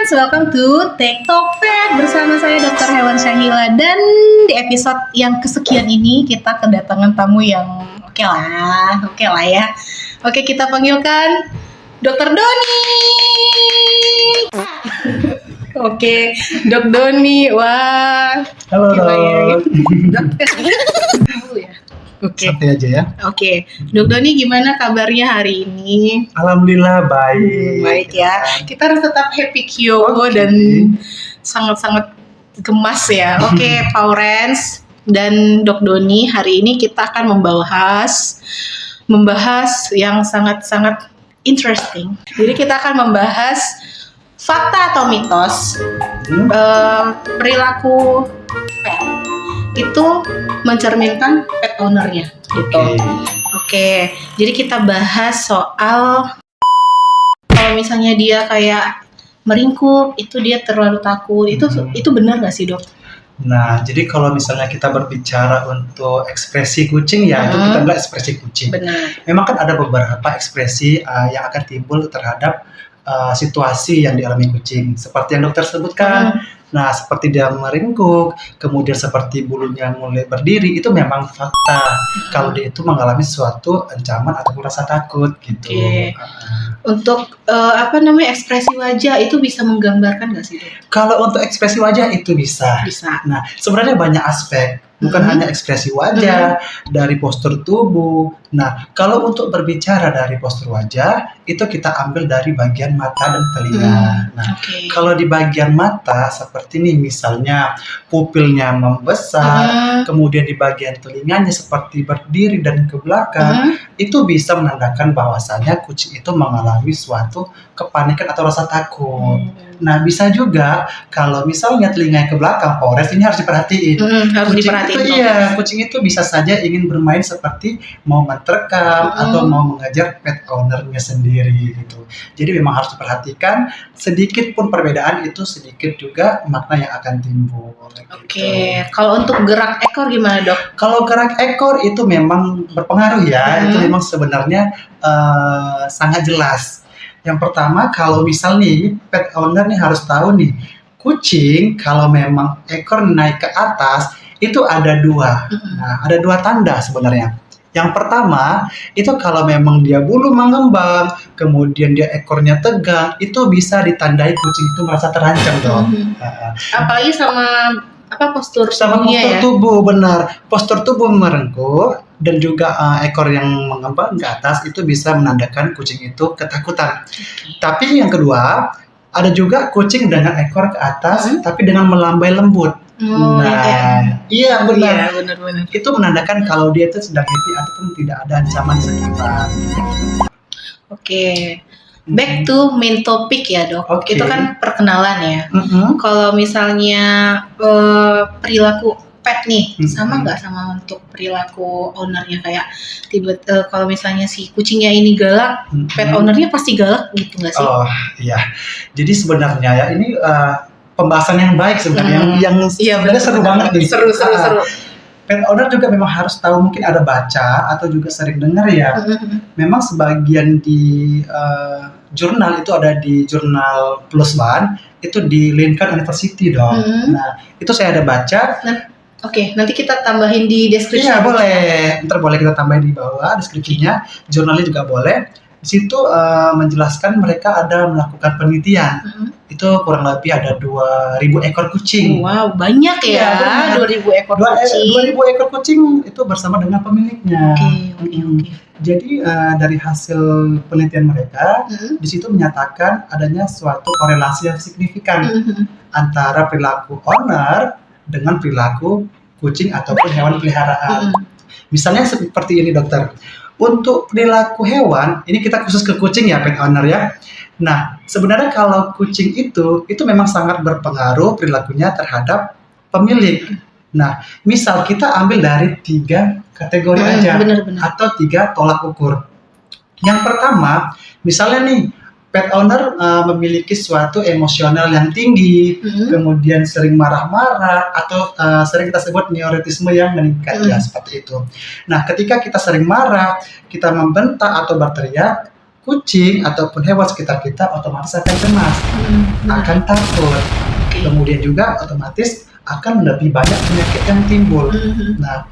welcome to TikTok Fact bersama saya Dr. Hewan Syahila. Dan di episode yang kesekian ini kita kedatangan tamu yang oke lah ya. Oke, kita panggilkan Dr. Doni. Oke, Dok Doni. Wah. Halo. Oke. Santai aja ya. Oke, Dok Doni gimana kabarnya hari ini? Alhamdulillah baik. Baik ya. Kita harus tetap happy Kyo dan sangat-sangat gemas ya. Oke, Powerens dan Dok Doni, hari ini kita akan membahas yang sangat-sangat interesting. Jadi kita akan membahas fakta atau mitos perilaku pet itu mencerminkan pet ownernya gitu. Oke. Jadi kita bahas soal kalau misalnya dia kayak meringkuk, itu dia terlalu takut. Itu benar nggak sih, Dok? Nah, jadi kalau misalnya kita berbicara untuk ekspresi kucing ya, itu kita bilang ekspresi kucing. Benar. Memang kan ada beberapa ekspresi yang akan timbul terhadap situasi yang dialami kucing. Seperti yang dokter sebutkan. Nah, seperti dia meringkuk, kemudian seperti bulunya mulai berdiri, itu memang fakta. Kalau dia itu mengalami suatu ancaman ataupun rasa takut gitu. Untuk ekspresi wajah itu bisa menggambarkan nggak sih, Dok? Kalau untuk ekspresi wajah itu bisa. Nah, sebenarnya banyak aspek. Bukan hanya ekspresi wajah, dari postur tubuh. Nah, kalau untuk berbicara dari postur wajah, itu kita ambil dari bagian mata dan telinga. Nah, kalau di bagian mata, seperti ini misalnya pupilnya membesar, kemudian di bagian telinganya seperti berdiri dan ke belakang, itu bisa menandakan bahwasanya kucing itu mengalami suatu kepanikan atau rasa takut. Nah, bisa juga kalau misalnya telinganya ke belakang, Polres, ini harus diperhatiin. Kucing itu bisa saja ingin bermain seperti mau menerkam atau mau mengajar pet ownernya sendiri gitu. Jadi memang harus diperhatikan, sedikit pun perbedaan itu sedikit juga makna yang akan timbul. Oke. Kalau untuk gerak ekor gimana, Dok? Kalau gerak ekor itu memang berpengaruh ya, itu memang sebenarnya sangat jelas. Yang pertama, kalau misal nih pet owner nih harus tahu nih, kucing kalau memang ekor naik ke atas itu ada dua. Nah, ada dua tanda sebenarnya. Yang pertama, itu kalau memang dia bulu mengembang, kemudian dia ekornya tegang, itu bisa ditandai kucing itu merasa terancam dong. Apalagi sama postur tubuh, benar. Postur tubuh merengkuh dan juga ekor yang mengembang ke atas itu bisa menandakan kucing itu ketakutan. Tapi yang kedua, ada juga kucing dengan ekor ke atas tapi dengan melambai lembut. Iya benar. Itu menandakan kalau dia itu sedang happy ataupun tidak ada ancaman sekitar. Oke. Back to main topic ya, Dok. Itu kan perkenalan ya. Kalau misalnya perilaku pet nih, sama nggak sama untuk perilaku ownernya, kayak kalau misalnya si kucingnya ini galak, pet ownernya pasti galak gitu nggak sih? Oh iya. Jadi sebenarnya ya ini pembahasan yang baik sebenarnya, yang sebenarnya seru banget nih. Seru. Pet owner juga memang harus tahu, mungkin ada baca atau juga sering dengar ya. Memang sebagian di jurnal itu ada di jurnal Plus One, itu di Lincoln University dong. Nah, itu saya ada baca. Oke, nanti kita tambahin di deskripsi. Iya, boleh. Ntar boleh kita tambahin di bawah deskripsinya. Jurnalnya juga boleh. Di situ menjelaskan mereka ada melakukan penelitian. Itu kurang lebih ada 2.000 ekor kucing. Wow, banyak ya. 2.000 ekor kucing. 2.000 ekor kucing itu bersama dengan pemiliknya. Oke. Jadi dari hasil penelitian mereka, di situ menyatakan adanya suatu korelasi yang signifikan antara perilaku owner dengan perilaku kucing ataupun hewan peliharaan. Misalnya seperti ini, dokter. Untuk perilaku hewan, ini kita khusus ke kucing ya, pet owner ya. Nah, sebenarnya kalau kucing itu memang sangat berpengaruh perilakunya terhadap pemilik. Nah, misal kita ambil dari 3 kategori aja, atau 3 tolak ukur. Yang pertama, misalnya nih, pet owner memiliki suatu emosional yang tinggi, kemudian sering marah-marah, atau sering kita sebut neurotisme yang meningkat, ya seperti itu. Nah, ketika kita sering marah, kita membentak atau berteriak, kucing ataupun hewan sekitar kita otomatis akan cemas, akan takut. Kemudian juga otomatis akan lebih banyak penyakit yang timbul. Nah,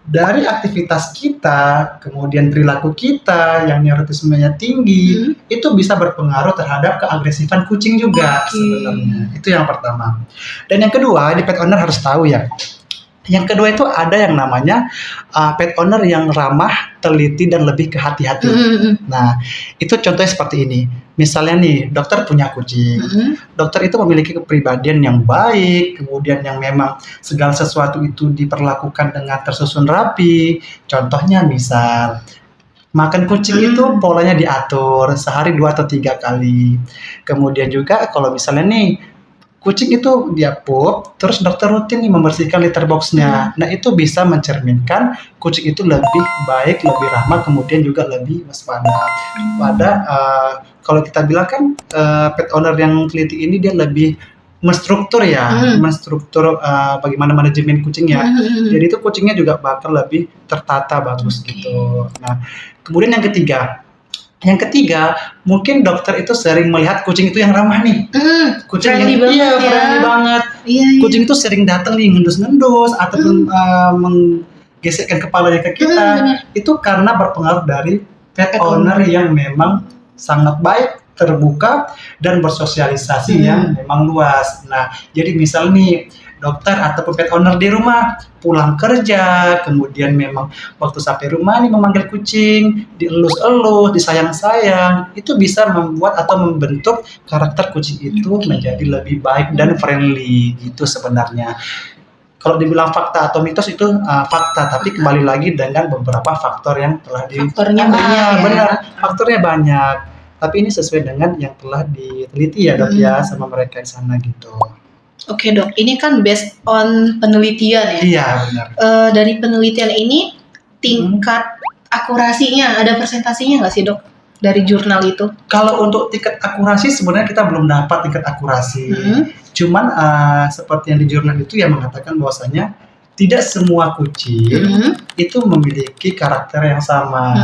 dari aktivitas kita, kemudian perilaku kita yang neurotismenya tinggi, itu bisa berpengaruh terhadap keagresifan kucing juga sebenarnya. Itu yang pertama. Dan yang kedua, di pet owner harus tahu ya. Yang kedua itu ada yang namanya pet owner yang ramah, teliti, dan lebih kehati-hati. Nah, itu contohnya seperti ini. Misalnya nih, dokter punya kucing. Dokter itu memiliki kepribadian yang baik, kemudian yang memang segala sesuatu itu diperlakukan dengan tersusun rapi. Contohnya misal, makan kucing itu polanya diatur, sehari 2 atau 3 kali. Kemudian juga kalau misalnya nih, kucing itu dia pup, terus dokter rutin nih membersihkan litter box-nya. Nah, itu bisa mencerminkan kucing itu lebih baik, lebih ramah, kemudian juga lebih waspada. Kalau kita bilang kan pet owner yang teliti ini dia lebih menstruktur ya, menstruktur bagaimana manajemen kucingnya. Jadi itu kucingnya juga bakal lebih tertata bagus gitu. Nah, kemudian yang ketiga, mungkin dokter itu sering melihat kucing itu yang ramah nih. Kucing yang friendly banget. Kucing itu sering datang nih ngendus-ngendus ataupun menggesekkan kepalanya ke kita. Itu karena berpengaruh dari pet owner yang memang sangat baik, terbuka, dan bersosialisasi yang memang luas. Nah, jadi misal nih dokter ataupun pet owner di rumah pulang kerja, kemudian memang waktu sampai rumah nih memanggil kucing, dielus-elus, disayang-sayang, itu bisa membuat atau membentuk karakter kucing itu menjadi lebih baik dan friendly gitu sebenarnya. Kalau dibilang fakta atau mitos itu fakta, tapi kembali lagi dengan beberapa faktor yang telah faktornya banyak benar, faktornya banyak. Tapi ini sesuai dengan yang telah diteliti ya dok ya sama mereka di sana gitu. Oke dok, ini kan based on penelitian ya. Iya benar. Dari penelitian ini tingkat akurasinya ada persentasinya nggak sih dok dari jurnal itu? Kalau untuk tingkat akurasi sebenarnya kita belum dapat tingkat akurasi. Cuman seperti yang di jurnal itu yang mengatakan bahwasanya tidak semua kucing itu memiliki karakter yang sama.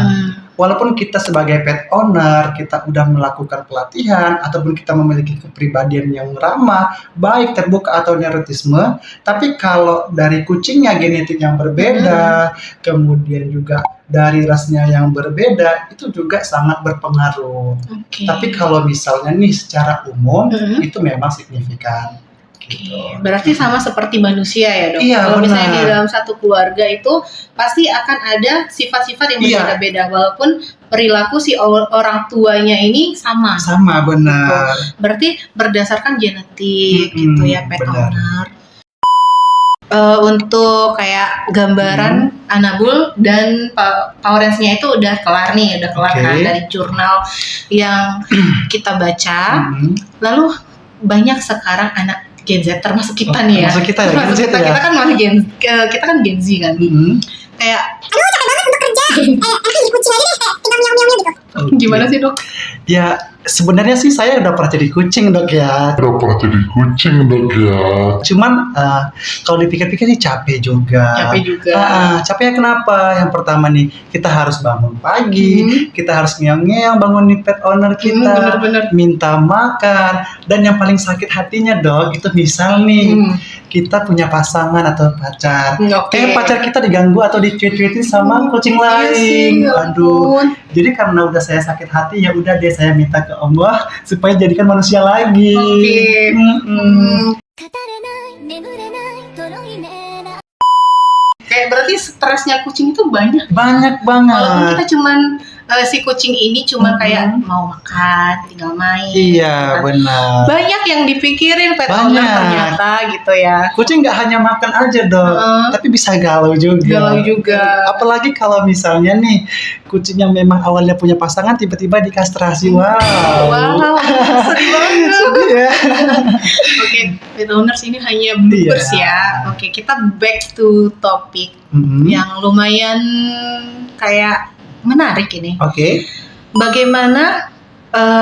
Walaupun kita sebagai pet owner, kita udah melakukan pelatihan, ataupun kita memiliki kepribadian yang ramah, baik, terbuka, atau neurotisme, tapi kalau dari kucingnya genetik yang berbeda, kemudian juga dari rasnya yang berbeda, itu juga sangat berpengaruh. Tapi kalau misalnya nih secara umum, itu memang signifikan. Gitu. Berarti sama seperti manusia ya dok. Iya, kalau misalnya di dalam satu keluarga itu pasti akan ada sifat-sifat yang berbeda-beda, walaupun perilaku si orang tuanya ini sama. Sama benar. Gitu. Berarti berdasarkan genetik gitu ya pet owner. Untuk kayak gambaran Anabul dan Power Rangers-nya itu udah kelar kan dari jurnal yang kita baca. Lalu banyak sekarang anak Gen Z termasuk kita nih ya. Termasuk kita ya. Kita kan masih kita kan Gen Z kan. Kayak aduh capek banget untuk kerja. Aku jadi kucing aja deh, tinggal miau-miau gitu. Gimana sih dok? Ya sebenarnya sih saya udah pernah jadi kucing dok ya. Cuman kalau dipikir-pikir sih capek juga. Capeknya kenapa? Yang pertama nih kita harus bangun pagi, kita harus ngeong-ngeong bangunin pet owner kita, minta makan, dan yang paling sakit hatinya dok itu misal nih kita punya pasangan atau pacar, pacar kita diganggu atau dicuit-cuitin sama kucing lain. Aduh. Jadi karena udah saya sakit hati ya udah deh saya minta ke Allah supaya jadikan manusia lagi. Kayak berarti stresnya kucing itu banyak banget. Walaupun kita cuman si kucing ini cuma kayak mau makan, tinggal main. Iya, benar. Banyak yang dipikirin pet owner ternyata gitu ya. Kucing nggak hanya makan aja dong, tapi bisa galau juga. Apalagi kalau misalnya nih kucing yang memang awalnya punya pasangan tiba-tiba dikastrasi. Wow, sedih banget. Sedih ya. Oke, pet owners ini hanya bloopers ya. Oke, kita back to topik yang lumayan kayak menarik ini. Bagaimana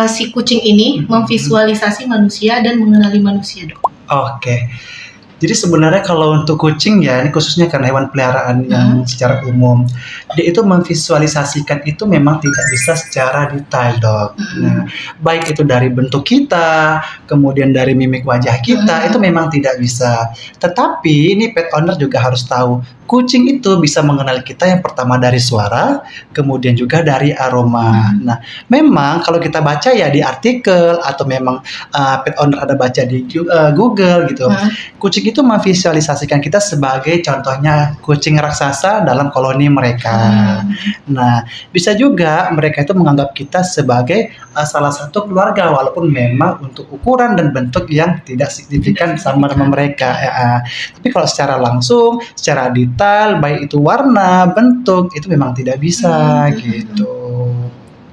si kucing ini memvisualisasi manusia dan mengenali manusia dok? Jadi sebenarnya kalau untuk kucing ya, ini khususnya karena hewan peliharaan yang secara umum, dia itu memvisualisasikan itu memang tidak bisa secara detail, Dok. Nah, baik itu dari bentuk kita, kemudian dari mimik wajah kita, itu memang tidak bisa. Tetapi ini pet owner juga harus tahu, kucing itu bisa mengenal kita yang pertama dari suara, kemudian juga dari aroma. Nah, memang kalau kita baca ya di artikel atau memang pet owner ada baca di Google gitu, kucing itu memvisualisasikan kita sebagai contohnya kucing raksasa dalam koloni mereka. Nah, bisa juga mereka itu menganggap kita sebagai salah satu keluarga walaupun memang untuk ukuran dan bentuk yang tidak signifikan sama mereka. Tapi kalau secara langsung, secara detail, baik itu warna, bentuk, itu memang tidak bisa gitu.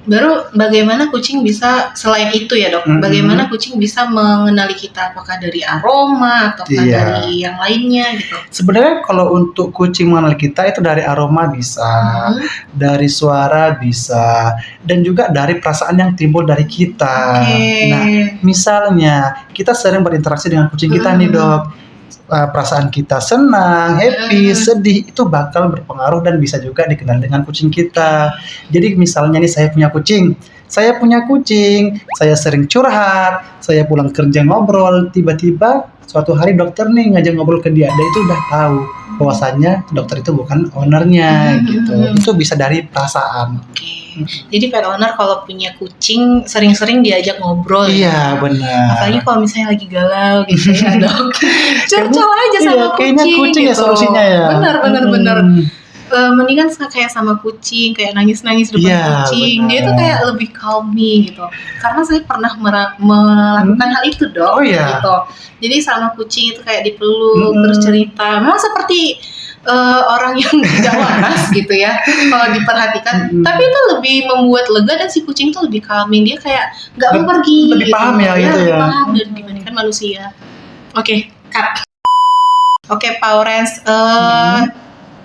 Baru bagaimana kucing bisa, selain itu ya dok, bagaimana kucing bisa mengenali kita, apakah dari aroma atau dari yang lainnya gitu? Sebenarnya kalau untuk kucing mengenal kita itu dari aroma bisa, dari suara bisa, dan juga dari perasaan yang timbul dari kita. Nah, misalnya kita sering berinteraksi dengan kucing kita nih dok, perasaan kita senang, happy, sedih itu bakal berpengaruh dan bisa juga dikenal dengan kucing kita. Jadi misalnya nih saya punya kucing, saya sering curhat, saya pulang kerja ngobrol, tiba-tiba suatu hari dokter nih ngajak ngobrol ke dia itu udah tahu bahwasannya dokter itu bukan ownernya gitu. Itu bisa dari perasaan. Jadi pet owner kalau punya kucing sering-sering diajak ngobrol. Iya, benar. Apalagi kalau misalnya lagi galau gitu ya dok. Curcol aja sama kucing. Kayaknya kucing gitu. Ya solusinya ya. Benar. Mendingan kayak sama kucing, kayak nangis-nangis depan kucing. Benar. Dia tuh kayak lebih calming gitu. Karena saya pernah melakukan hal itu dok. Gitu. Jadi sama kucing itu kayak dipeluk, terus cerita. Memang seperti orang yang tidak waras gitu ya kalau diperhatikan, tapi itu lebih membuat lega dan si kucing itu lebih calming, dia kayak nggak mau pergi, lebih paham ya gitu lebih paham dibandingkan manusia. Oke, cut. Oke, Paurens,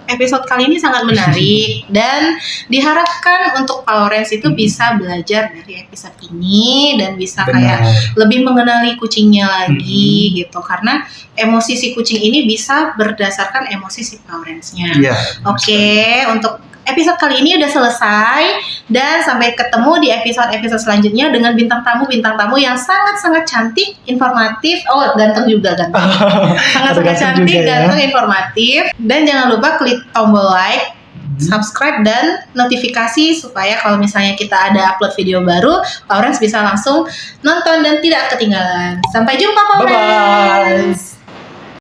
episode kali ini sangat menarik dan diharapkan untuk Paurens itu bisa belajar dari episode ini dan bisa kayak lebih mengenali kucingnya lagi gitu, karena emosi si kucing ini bisa berdasarkan emosi si Paurensnya. Oke, untuk episode kali ini udah selesai dan sampai ketemu di episode selanjutnya dengan bintang tamu yang sangat-sangat cantik, informatif, ganteng juga. Sangat-sangat cantik, ganteng, informatif. Dan jangan lupa klik tombol like, subscribe dan notifikasi supaya kalau misalnya kita ada upload video baru, Paurens bisa langsung nonton dan tidak ketinggalan. Sampai jumpa Paurens. Bye-bye.